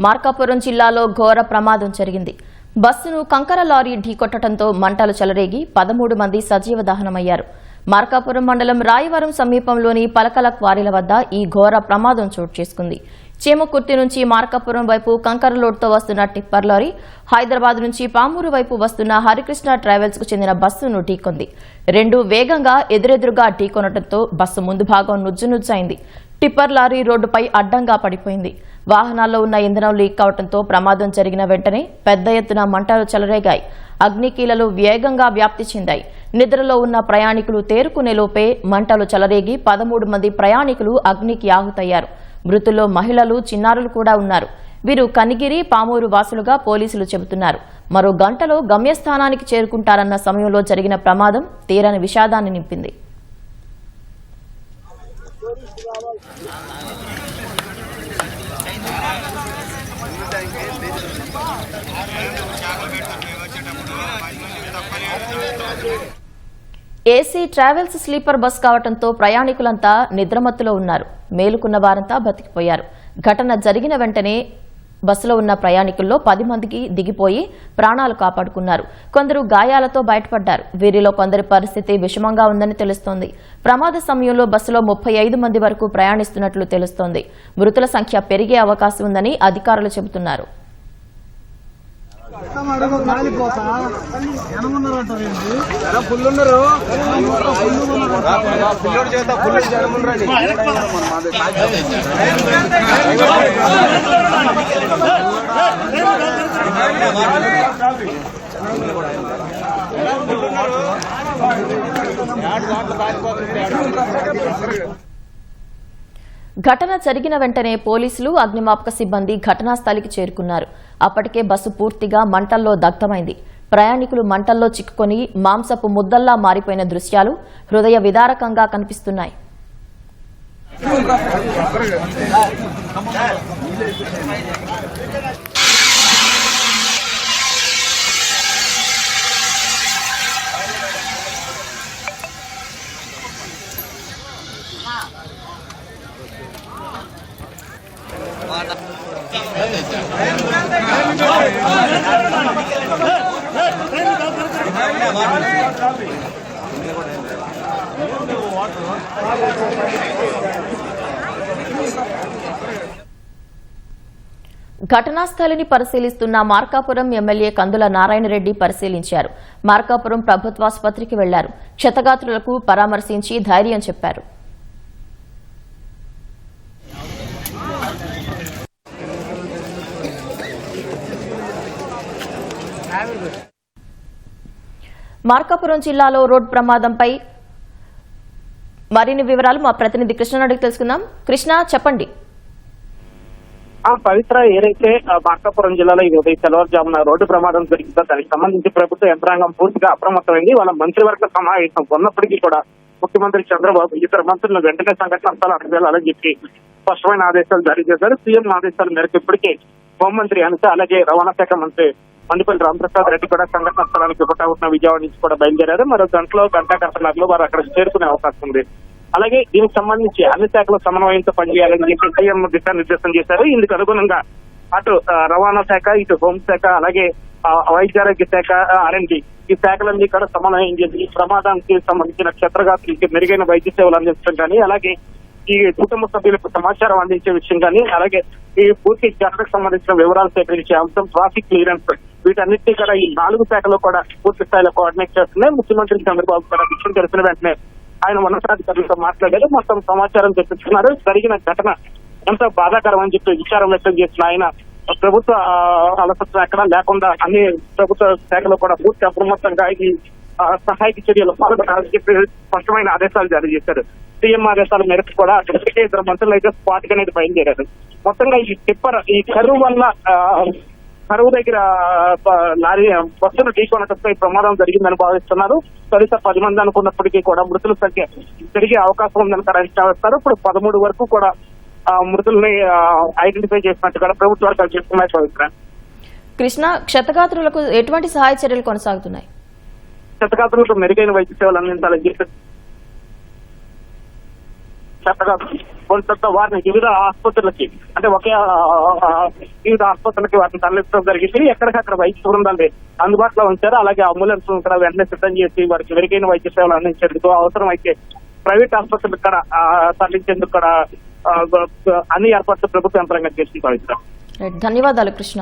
మార్కాపురం జిల్లాలో ఘోర ప్రమాదం జరిగింది. బస్సును కంకర లారీ ఢీకొట్టడంతో మంటలు చెలరేగి 13 మంది సజీవ దహనమయ్యారు. మార్కాపురం మండలం రాయవరం సమీపంలోని పలకల క్వారీల వద్ద ఈ ఘోర ప్రమాదం చోటు చేసుకుంది. చేమకుర్తి నుంచి మార్కాపురం వైపు కంకర లోడ్తో వస్తున్న టిప్పర్ లారీ హైదరాబాద్ నుంచి పామూరు వైపు వస్తున్న హరికృష్ణ ట్రావెల్స్ కు చెందిన బస్సును ఢీకొంది. రెండు వేగంగా ఎదురెదురుగా ఢీకొనడంతో బస్సు ముందు భాగం నుజ్జునుజ్జైంది. టిప్పర్ లారీ రోడ్డుపై అడ్డంగా పడిపోయింది. వాహనాల్లో ఉన్న ఇంధనం లీక్ కావడంతో ప్రమాదం జరిగిన వెంటనే పెద్ద ఎత్తున మంటలు చెలరేగాయి. అగ్నికీలలు వేగంగా వ్యాప్తి చెందాయి. నిద్రలో ఉన్న ప్రయాణికులు తేరుకునేలోపే మంటలు చెలరేగి 13 మంది ప్రయాణికులు అగ్నికి ఆహుతయ్యారు. మృతుల్లో మహిళలు, చిన్నారులు కూడా ఉన్నారు. వీరు కనిగిరి, పామూరు వాసులుగా పోలీసులు చెబుతున్నారు. మరో గంటలో గమ్యస్థానానికి చేరుకుంటారన్న సమయంలో జరిగిన ప్రమాదం తీరని విషాదాన్ని నింపింది. ఏసీ ట్రావెల్స్ స్లీపర్ బస్ కావడంతో ప్రయాణికులంతా నిద్రమత్తులో ఉన్నారు. మేలుకున్న వారంతా బతికిపోయారు. ఘటన జరిగిన వెంటనే బస్సులో ఉన్న ప్రయాణికుల్లో 10 మందికి దిగిపోయి ప్రాణాలు కాపాడుకున్నారు. కొందరు గాయాలతో బయటపడ్డారు. వీరిలో కొందరి పరిస్థితి విషమంగా ఉందని తెలుస్తోంది. ప్రమాద సమయంలో బస్సులో 35 మంది వరకు ప్రయాణిస్తున్నట్లు తెలుస్తోంది. మృతుల సంఖ్య పెరిగే అవకాశం ఉందని అధికారులు చెబుతున్నారు. ఘటన జరిగిన వెంటనే పోలీసులు, అగ్నిమాపక సిబ్బంది ఘటనా స్థలికి చేరుకున్నారు. అప్పటికే బస్సు పూర్తిగా మంటల్లో దగ్ధమైంది. ప్రయాణికులు మంటల్లో చిక్కుకొని మాంసపు ముద్దల్లా మారిపోయిన దృశ్యాలు హృదయ విదారకంగా కనిపిస్తున్నాయి. ఘటనా స్థలిని పరిశీలిస్తున్న మార్కాపురం ఎమ్మెల్యే కందుల నారాయణరెడ్డి పరిశీలించారు. మార్కాపురం ప్రభుత్వాసుపత్రికి వెళ్లారు. క్షతగాత్రులకు పరామర్శించి ధైర్యం చెప్పారు. మార్కాపురం జిల్లాలో రోడ్డు ప్రమాదంపై మరిన్ని వివరాలు మా ప్రతినిధి కృష్ణ అడిగి తెలుసుకుందాం. కృష్ణ, చెప్పండి. పవిత్ర, ఏదైతే మార్కాపురం జిల్లాలో ఈ ఉదయం తెల్లవారుజామున రోడ్డు ప్రమాదం జరిగిందో దానికి సంబంధించి ప్రభుత్వ యంత్రాంగం పూర్తిగా అప్రమత్తమైంది. వాళ్ళ మంత్రివర్గ సమావేశం ఉన్నప్పటికీ కూడా ముఖ్యమంత్రి చంద్రబాబు ఇతర మంత్రులను వెంటనే సంఘటన స్థలానికి వెళ్లాలని చెప్పి స్పష్టమైన ఆదేశాలు జారీ చేశారు. సీఎం ఆదేశాల మేరకు ఇప్పటికే హోంమంత్రి అనిత, అలాగే రవాణా శాఖ మంత్రి మండిపల్లి రామప్రసాద్ రెడ్డి కూడా సంఘటన స్థలానికి పుట్టాగుట్టిన విజయవాడ నుంచి కూడా బయలుదేరారు. మరో గంటలో వారు అక్కడ చేరుకునే అవకాశం ఉంది. అలాగే దీనికి సంబంధించి అన్ని శాఖల సమన్వయంతో పనిచేయాలని చెప్పి సీఎం దిశానిర్దేశం చేశారు. ఇందుకు అనుగుణంగా అటు రవాణా శాఖ, ఇటు హోంశాఖ, అలాగే వైద్యారోగ్య శాఖ, R&D ఈ శాఖలన్నీ కూడా సమన్వయం చేసి ఈ ప్రమాదానికి సంబంధించిన క్షతగాత్రులకి మెరుగైన వైద్య సేవలు అందించడం కానీ, అలాగే ఈ కుటుంబ సభ్యులకు సమాచారం అందించే విషయం కానీ, అలాగే ఈ పూర్తి ఘటనకు సంబంధించిన వివరాలు సేకరించే అంశం, ట్రాఫిక్ క్లియరెన్స్, వీటన్నిటినీ కూడా ఈ 4 శాఖలు కూడా పూర్తి స్థాయిలో కోఆర్డినేట్ చేస్తున్నాయి. ముఖ్యమంత్రి చంద్రబాబు కూడా విషయం తెలిసిన వెంటనే ఆయన ఉన్నతాధికారులతో మాట్లాడారు. మొత్తం సమాచారం తెప్పించుకున్నారు. జరిగిన ఘటన ఎంతో బాధాకరం అని చెప్పి విచారం వ్యక్తం చేసిన ఆయన ప్రభుత్వ అలసత్వం ఎక్కడా లేకుండా అన్ని ప్రభుత్వ శాఖలు కూడా పూర్తి అప్రమత్తంగా ఈ సహాయక చర్యలు పాల్గొనాలని చెప్పి స్పష్టమైన ఆదేశాలు జారీ చేశారు. సీఎం ఆదేశాల మేరకు కూడా ఇద్దరు మంత్రులు అయితే స్పాట్ అనేది బయలుదేరారు. మొత్తంగా ఈ టిప్పర్ ఈ కరువు వల్ల కరువు దగ్గర లారీ బస్సును ఢీకొనడంతో ఈ ప్రమాదం జరిగిందని భావిస్తున్నారు. తొలుత 10 మంది అనుకున్నప్పటికీ కూడా మృతుల సంఖ్య పెరిగే అవకాశం ఉందని అంచనా వేస్తారు. ఇప్పుడు 13 వరకు కూడా మృతుల్ని ఐడెంటిఫై చేసినట్టు కూడా ప్రభుత్వ వర్గాలు చెప్తున్నాయి. పవిత్ర, కృష్ణ, క్షతగాత్రులకు ఎటువంటి సహాయ చర్యలు కొనసాగుతున్నాయి? క్షతగాత్రులకు మెరుగైన వైద్య సేవలు అందించాలని చెప్పి చెత్తగా కొంత వారిని వివిధ ఆసుపత్రులకి అంటే వివిధ ఆసుపత్రులకి వారిని తరలించడం జరిగింది. ఎక్కడికక్కడ వైద్య బృందాలు అందుబాటులో ఉంచారు. అలాగే అంబులెన్స్ కూడా వెంటనే సిద్ధం చేసి వారికి మెరుగైన వైద్య సేవలు అందించేందుకు అవసరం అయితే ప్రైవేట్ ఆసుపత్రులకు కూడా తరలించేందుకు కూడా అన్ని ఏర్పాట్లు ప్రభుత్వ యంత్రాంగం చేసి భావిస్తారు. ధన్యవాదాలు కృష్ణ.